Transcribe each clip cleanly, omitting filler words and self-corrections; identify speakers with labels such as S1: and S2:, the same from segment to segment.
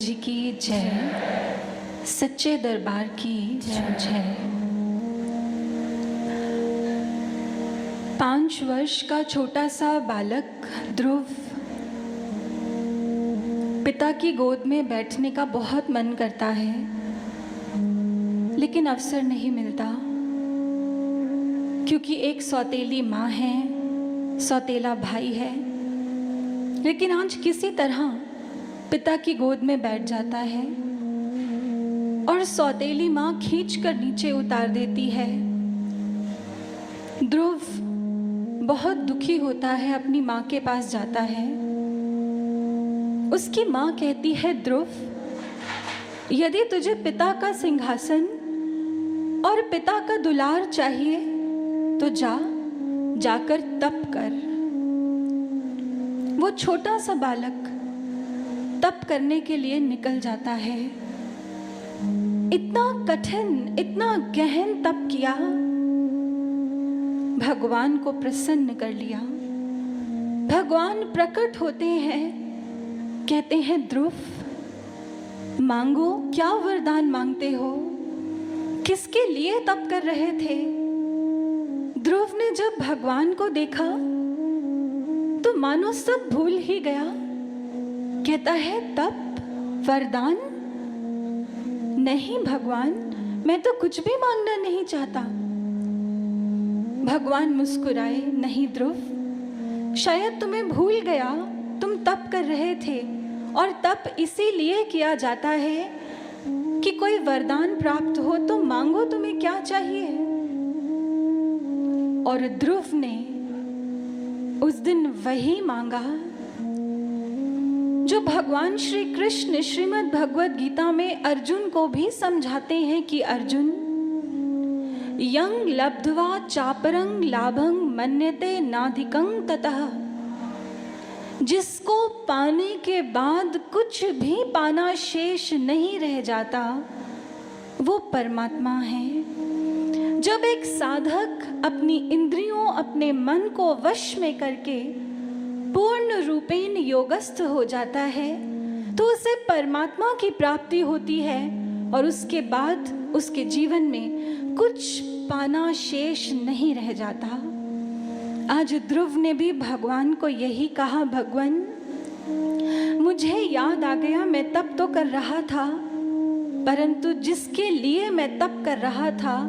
S1: जी की जय, सच्चे दरबार की जय। 5 वर्ष का छोटा सा बालक ध्रुव पिता की गोद में बैठने का बहुत मन करता है, लेकिन अवसर नहीं मिलता, क्योंकि एक सौतेली माँ है, सौतेला भाई है। लेकिन आज किसी तरह पिता की गोद में बैठ जाता है और सौतेली माँ खींचकर नीचे उतार देती है। ध्रुव बहुत दुखी होता है, अपनी माँ के पास जाता है। उसकी माँ कहती है, ध्रुव, यदि तुझे पिता का सिंहासन और पिता का दुलार चाहिए तो जाकर तप कर। वो छोटा सा बालक तप करने के लिए निकल जाता है। इतना कठिन, इतना गहन तप किया, भगवान को प्रसन्न कर लिया। भगवान प्रकट होते हैं, कहते हैं, ध्रुव, मांगो, क्या वरदान मांगते हो? किसके लिए तप कर रहे थे? ध्रुव ने जब भगवान को देखा तो मानो सब भूल ही गया। कहता है, तप, वरदान? नहीं भगवान, मैं तो कुछ भी मांगना नहीं चाहता। भगवान मुस्कुराए, नहीं ध्रुव, शायद तुम्हें भूल गया, तुम तप कर रहे थे, और तप इसीलिए किया जाता है कि कोई वरदान प्राप्त हो। तो मांगो, तुम्हें क्या चाहिए? और ध्रुव ने उस दिन वही मांगा जो भगवान श्री कृष्ण श्रीमद् भगवद गीता में अर्जुन को भी समझाते हैं कि अर्जुन, यं लब्ध्वा चापरं लाभं मन्यते नाधिकं ततः। जिसको पाने के बाद कुछ भी पाना शेष नहीं रह जाता, वो परमात्मा है। जब एक साधक अपनी इंद्रियों, अपने मन को वश में करके पूर्ण रूपेण योगस्थ हो जाता है, तो उसे परमात्मा की प्राप्ति होती है, और उसके बाद उसके जीवन में कुछ पाना शेष नहीं रह जाता। आज ध्रुव ने भी भगवान को यही कहा, भगवान, मुझे याद आ गया, मैं तप तो कर रहा था, परंतु जिसके लिए मैं तप कर रहा था,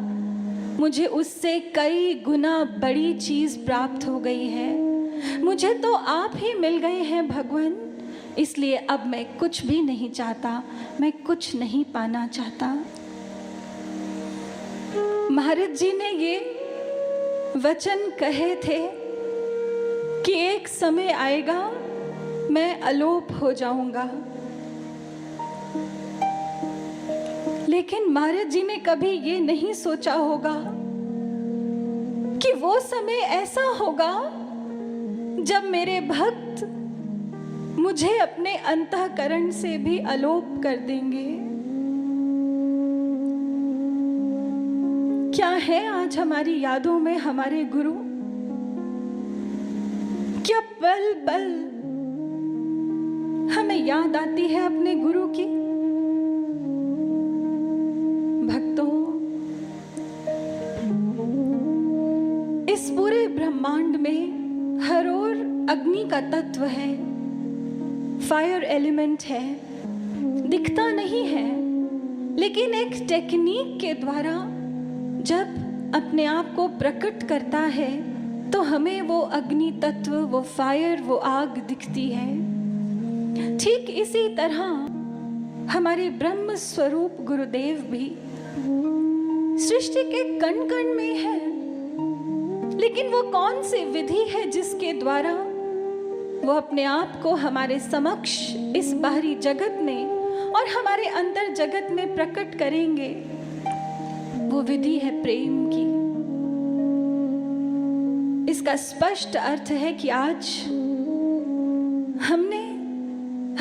S1: मुझे उससे कई गुना बड़ी चीज प्राप्त हो गई है। मुझे तो आप ही मिल गए हैं भगवान, इसलिए अब मैं कुछ भी नहीं चाहता, मैं कुछ नहीं पाना चाहता। महाराज जी ने ये वचन कहे थे कि एक समय आएगा, मैं अलोप हो जाऊंगा। लेकिन महाराज जी ने कभी ये नहीं सोचा होगा कि वो समय ऐसा होगा जब मेरे भक्त मुझे अपने अंतःकरण से भी अलोप कर देंगे। क्या है आज हमारी यादों में हमारे गुरु? क्या पल पल हमें याद आती है अपने गुरु की? भक्तों, इस पूरे ब्रह्मांड में हर ओर अग्नि का तत्व है, फायर एलिमेंट है, दिखता नहीं है, लेकिन एक टेक्निक के द्वारा जब अपने आप को प्रकट करता है तो हमें वो अग्नि तत्व, वो फायर, वो आग दिखती है। ठीक इसी तरह हमारे ब्रह्म स्वरूप गुरुदेव भी सृष्टि के कण कण में है, लेकिन वो कौन सी विधि है जिसके द्वारा वो अपने आप को हमारे समक्ष इस बाहरी जगत में और हमारे अंतर जगत में प्रकट करेंगे? वो विधि है प्रेम की। इसका स्पष्ट अर्थ है कि आज हमने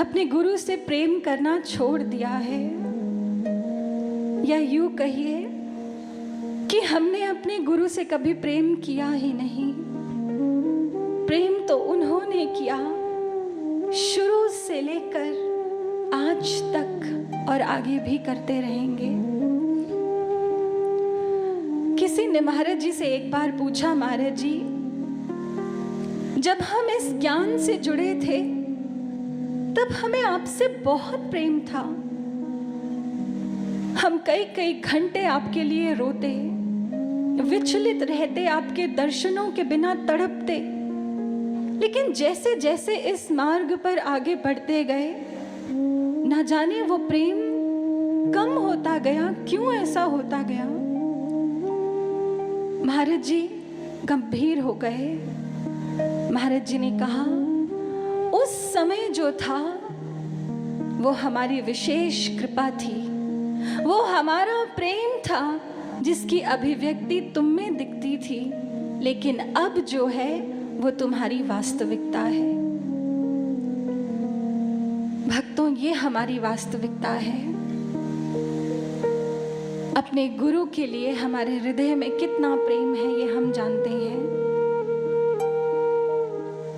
S1: अपने गुरु से प्रेम करना छोड़ दिया है, या यूं कहिए कि हमने अपने गुरु से कभी प्रेम किया ही नहीं। प्रेम तो उन्होंने किया शुरू से लेकर आज तक और आगे भी करते रहेंगे। किसी ने महाराज जी से एक बार पूछा, महाराज जी जब हम इस ज्ञान से जुड़े थे तब हमें आपसे बहुत प्रेम था, हम कई कई घंटे आपके लिए रोते, विचलित रहते, आपके दर्शनों के बिना तड़पते, लेकिन जैसे जैसे इस मार्ग पर आगे बढ़ते गए ना जाने वो प्रेम कम होता गया। क्यों ऐसा होता गया? महाराज जी गंभीर हो गए। महाराज जी ने कहा, उस समय जो था वो हमारी विशेष कृपा थी, वो हमारा प्रेम था जिसकी अभिव्यक्ति तुम में दिखती थी, लेकिन अब जो है वो तुम्हारी वास्तविकता है। भक्तों, ये हमारी वास्तविकता है। अपने गुरु के लिए हमारे हृदय में कितना प्रेम है ये हम जानते हैं।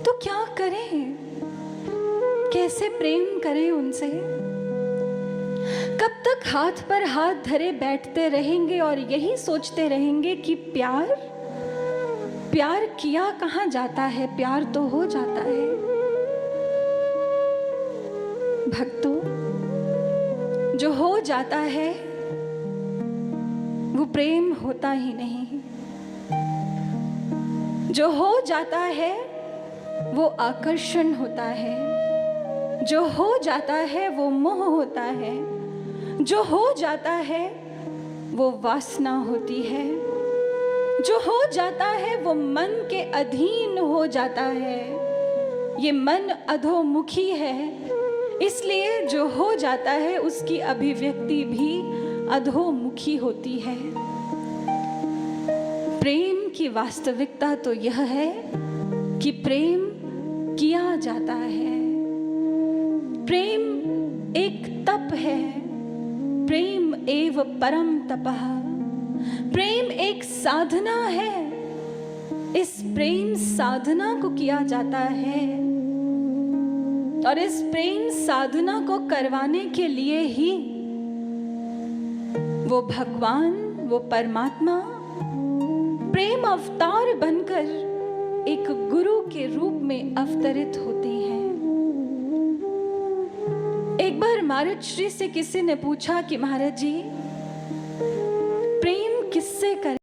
S1: तो क्या करें, कैसे प्रेम करें उनसे? कब तक हाथ पर हाथ धरे बैठते रहेंगे और यही सोचते रहेंगे कि प्यार प्यार किया कहाँ जाता है, प्यार तो हो जाता है। भक्तों, जो हो जाता है वो प्रेम होता ही नहीं। जो हो जाता है वो आकर्षण होता है, जो हो जाता है वो मोह होता है, जो हो जाता है वो वासना होती है, जो हो जाता है वो मन के अधीन हो जाता है। ये मन अधोमुखी है, इसलिए जो हो जाता है उसकी अभिव्यक्ति भी अधोमुखी होती है। प्रेम की वास्तविकता तो यह है कि प्रेम किया जाता है। प्रेम एक तप है, प्रेम एव परम तपः। प्रेम एक साधना है, इस प्रेम साधना को किया जाता है और इस प्रेम साधना को करवाने के लिए ही वो भगवान, वो परमात्मा प्रेम अवतार बनकर एक गुरु के रूप में अवतरित होते हैं। एक बार महाराज श्री से किसी ने पूछा कि महाराज जी प्रेम किससे करें?